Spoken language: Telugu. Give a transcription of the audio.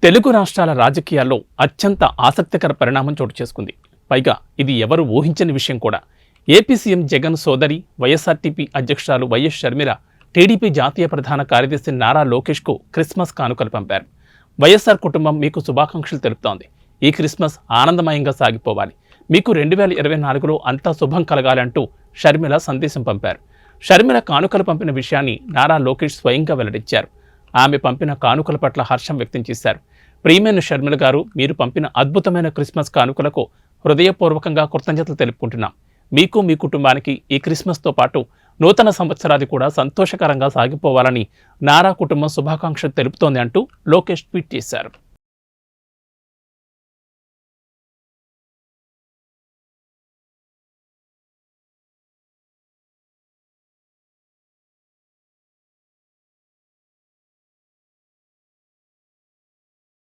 తెలుగు రాష్ట్రాల రాజకీయాల్లో అత్యంత ఆసక్తికర పరిణామం చోటు చేసుకుంది. పైగా ఇది ఎవరు ఊహించని విషయం కూడా. ఏపీ సీఎం జగన్ సోదరి వైఎస్ఆర్టీపీ అధ్యక్షురాలు వైఎస్ షర్మిల టీడీపీ జాతీయ ప్రధాన కార్యదర్శి నారా లోకేష్కు క్రిస్మస్ కానుకలు పంపారు. వైఎస్ఆర్ కుటుంబం మీకు శుభాకాంక్షలు తెలుపుతోంది. ఈ క్రిస్మస్ ఆనందమయంగా సాగిపోవాలి, మీకు 2024లో అంతా శుభం కలగాలంటూ షర్మిల సందేశం పంపారు. షర్మిల కానుకలు పంపిన విషయాన్ని నారా లోకేష్ స్వయంగా వెల్లడించారు. ఆమె పంపిన కానుకల పట్ల హర్షం వ్యక్తం చేశారు. ప్రియమైన షర్మిల గారు, మీరు పంపిన అద్భుతమైన క్రిస్మస్ కానుకలకు హృదయపూర్వకంగా కృతజ్ఞతలు తెలుపుకుంటున్నాం. మీకు మీ కుటుంబానికి ఈ క్రిస్మస్తో పాటు నూతన సంవత్సరాది కూడా సంతోషకరంగా సాగిపోవాలని నారా కుటుంబం శుభాకాంక్షలు తెలుపుతోంది అంటూ లోకేష్ ట్వీట్ చేశారు.